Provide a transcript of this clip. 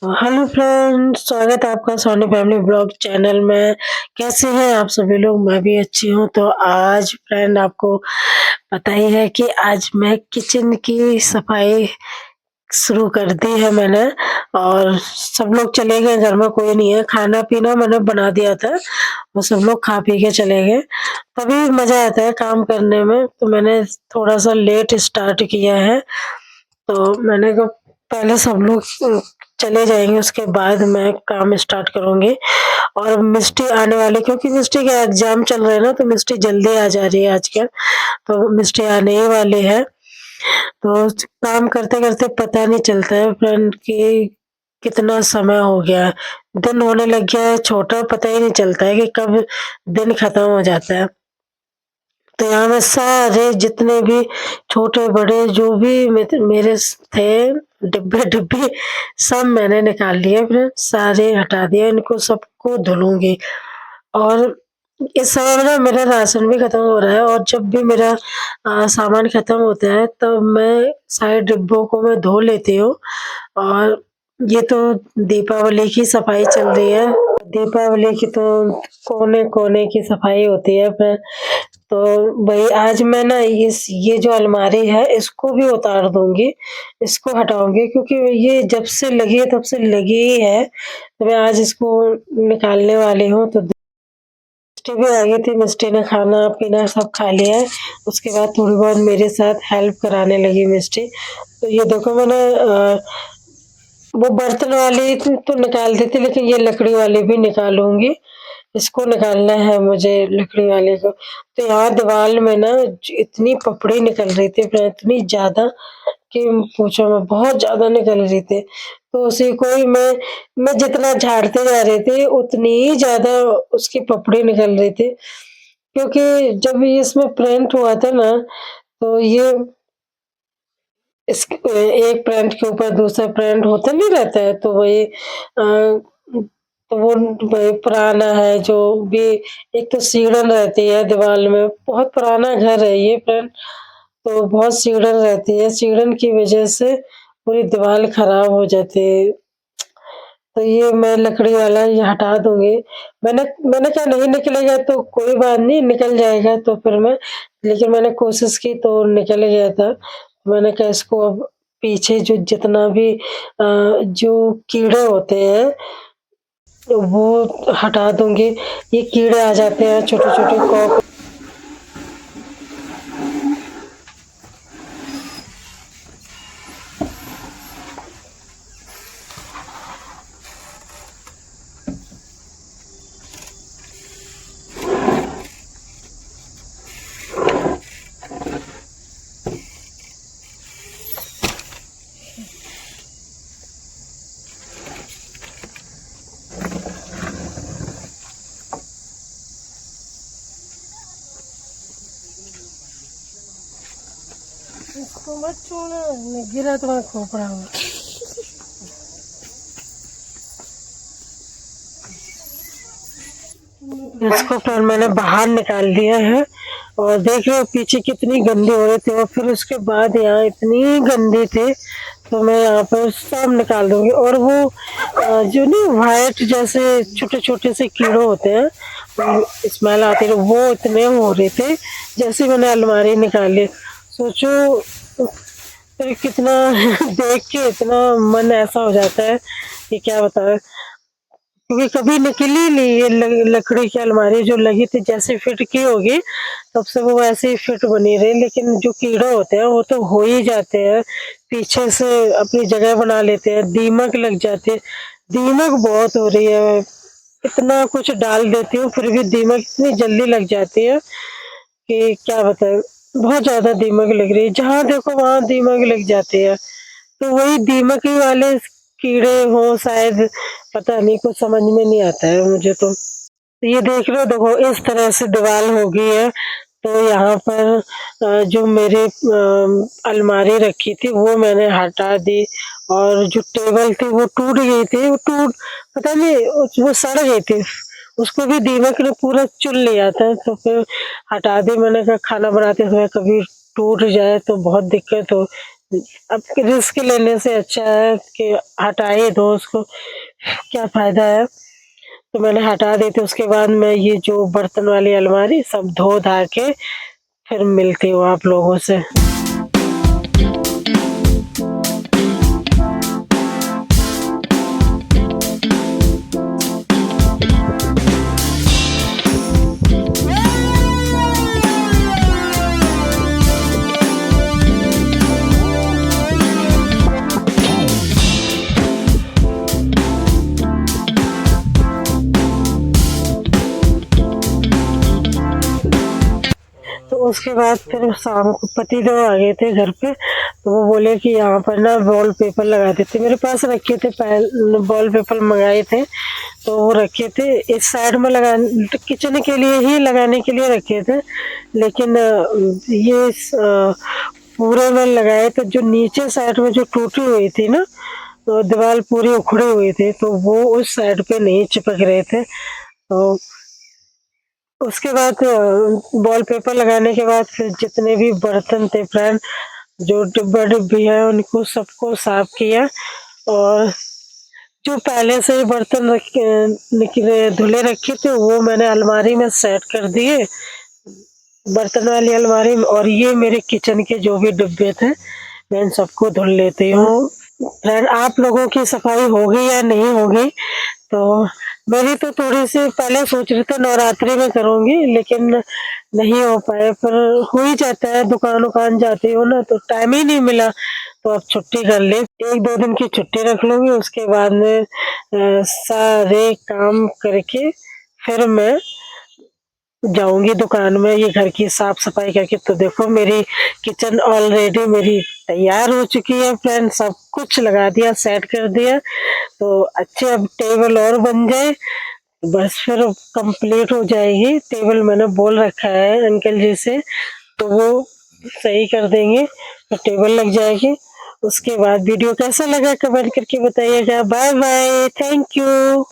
Hello friends, स्वागत है आपका सोनी फैमिली ब्लॉग चैनल में। कैसे हैं आप सभी लोग? मैं भी अच्छी हूँ। तो आज फ्रेंड आपको पता ही है कि आज मैं किचन की सफाई शुरू कर दी है मैंने। और सब लोग चले गए, घर में कोई नहीं है। खाना पीना मैंने बना दिया था, वो सब लोग खा पी के चले गए। तभी मजा आता है काम करने में। तो मैंने थोड़ा सा लेट स्टार्ट किया है। तो मैंने कहा पहले सब लोग चले जाएँगे, उसके बाद मैं काम स्टार्ट करूँगी। और मिष्टी आने वाली, क्योंकि मिष्टी का एग्ज़ाम चल रहा है ना, तो मिष्टी जल्दी आ जा रही है आजकल। तो मिष्टी आने ही वाली है। तो काम करते-करते पता नहीं चलता है फ्रेंड कि कितना समय हो गया है। दिन होने लग गया है छोटा, पता ही नहीं चलता है कि कब दिन खत्म हो जाता है। तो यहाँ में सारे जितने भी छोटे-बड़े जो भी मेरे थे डिब्बे-डिब्बी, सब मैंने निकाल लिए फ्रेंड, सारे हटा दिए। इनको सबको धुलूँगी। और इस समय में ना मेरा राशन भी खत्म हो रहा है, और जब भी मेरा सामान खत्म होता है तब मैं सारे डिब्बों को मैं धो लेती हूँ। और ये तो दीपावली की सफाई चल रही है। दीपावली की तो कोने-कोने की सफाई होती है फिर। तो वही आज मैं ना ये जो अलमारी है इसको भी उतार दूँगी, इसको हटाऊँगी, क्योंकि ये जब से लगी है तब से लगी ही है। तो मैं आज इसको निकालने वाली हूँ। तो मिष्टी भी आ गई थी, मिष्टी ने खाना-पीना सब खा लिया है। उसके बाद थोड़ी बहुत मेरे साथ हेल्प कराने लगी मिष्टी। तो ये देखो मैंने वो बर्तन वाली तो निकाल दी थी, लेकिन ये लकड़ी वाली भी निकालूँगी। इसको निकालना है मुझे, लकड़ी वाले को। तो यहाँ दीवार में ना इतनी पपड़ी निकल रही थी, फिर इतनी ज़्यादा कि पूछो मत, बहुत ज़्यादा निकल रही थी। तो उसी को ही मैं जितना झाड़ते जा रही थी, उतनी ही ज़्यादा उसकी पपड़ी निकल रही थी। क्योंकि जब ये इसमें प्रिंट हुआ था ना, तो ये इस एक प्रिंट के ऊपर दूसरा प्रिंट होता नहीं रहता है, तो वही तो वो वही पुराना है जो भी। एक तो सिकुड़न रहती है दीवार में, बहुत पुराना घर है ये फ्रेंड, तो बहुत सिकुड़न रहती है। सिकुड़न की वजह से पूरी दीवार खराब हो जाती है। तो ये मैं लकड़ी वाला ये हटा दूँगी। मैंने मैंने कहा नहीं निकलेगा तो कोई बात नहीं, निकल जाएगा तो फिर मैं, लेकिन मैंने कोशिश की तो निकल गया था। मैंने कहा इसको अब पीछे जो जितना भी जो कीड़े होते हैं वो हटा दूँगी। ये कीड़े आ जाते हैं छोटे-छोटे इसको मत छूना, गिरा तो मैं खोपड़ा में। इसको फिर मैंने बाहर निकाल दिया है। और देख रहे हो पीछे कितनी गंदी हो रही थी, और फिर उसके बाद यहाँ इतनी गंदी थी, तो मैं यहाँ पर सब निकाल दूंगी। और वो जो नहीं व्हाइट जैसे छोटे-छोटे से कीड़े होते हैं, स्मेल आती है, वो इतने हो रहे थे। जैसे मैंने अलमारी निकाली, सोचो तो कितना देख के इतना मन ऐसा हो जाता है कि क्या बताएं। क्योंकि कभी निकली नहीं ये लकड़ी की अलमारी जो लगी थी, जैसे फिट की होगी तब से वो वैसे ही फिट बनी रही। लेकिन जो कीड़े होते हैं वो तो हो ही जाते हैं, पीछे से अपनी जगह बना लेते हैं, दीमक लग जाती है। दीमक बहुत हो रही है, इतना कुछ डाल देती हूँ फिर भी दीमक इतनी जल्दी लग जाती है कि क्या बताएं। बहुत ज्यादा दीमक लग रही है, जहाँ देखो वहाँ दीमक लग जाती है। तो वही दीमक ही वाले कीड़े हों शायद, पता नहीं, कुछ समझ में नहीं आता है मुझे तो। ये देख लो, देखो इस तरह से दीवार हो गई है। तो यहाँ पर जो मेरे अलमारी रखी थी वो मैंने हटा दी। और जो टेबल थी वो टूट गई थी, वो टूट पता नहीं वो सड़ गई थी, उसको भी दीमक ने पूरा चुन लिया था। तो फिर हटा दी। मैंने कहा खाना बनाते समय कभी टूट जाए तो बहुत दिक्कत हो अब रिस्क लेने से अच्छा है कि हटा ही दो उसको, क्या फ़ायदा है? तो मैंने हटा दी थी, उसके बाद मैं ये जो बर्तन वाली अलमारी सब धो-धा के फिर मिलती हूँ आप लोगों से। तो उसके बाद फिर शाम को पतिदेव आ गए थे घर पे, तो वो बोले कि यहाँ पर ना वॉलपेपर लगा देते। मेरे पास रखे थे वॉलपेपर मंगाए थे, तो वो रखे थे इस साइड में किचन के लिए ही लगाने के लिए रखे थे, लेकिन पूरे में लगाए तो जो नीचे साइड में जो टूटी हुई थी ना, तो दीवार पूरी उखड़ी हुई थी, तो वो उस साइड पे नहीं चिपक रहे थे। तो उसके बाद वॉलपेपर लगाने के बाद फिर जितने भी बर्तन थे फ्रेंड, जो डिब्बा-डिब्बी है उनको सबको साफ किया, और जो पहले से ही बर्तन निकले धुले रखे थे वो मैंने अलमारी में सेट कर दिए, बर्तन वाली अलमारी में। और ये मेरे किचन के जो भी डिब्बे थे मैं इन सबको धुल लेती हूँ। फ्रेंड, आप लोगों की सफाई होगी या नहीं होगी? तो मेरी तो थोड़ी-सी पहले सोच रही थी नवरात्रि में करूँगी, लेकिन नहीं हो पाए, पर हो ही जाता है, दुकान-वुकान जाती हो ना तो टाइम ही नहीं मिला, तो अब छुट्टी कर ली। 1-2 दिन की छुट्टी रख लूँगी, उसके बाद में सारे काम करके फिर मैं जाऊँगी दुकान में ये घर की साफ-सफाई करके। तो देखो मेरी किचन ऑलरेडी मेरी तैयार हो चुकी है फ्रेंड, सब कुछ लगा दिया, सेट कर दिया। तो अच्छे अब टेबल और बन जाए, बस फिर कंप्लीट हो जाएगी। टेबल मैंने बोल रखा है अंकल जी से, तो वो सही कर देंगे, तो टेबल लग जाएगी। उसके बाद वीडियो कैसा लगा कमेंट करके बताइएगा। Bye bye, thank you.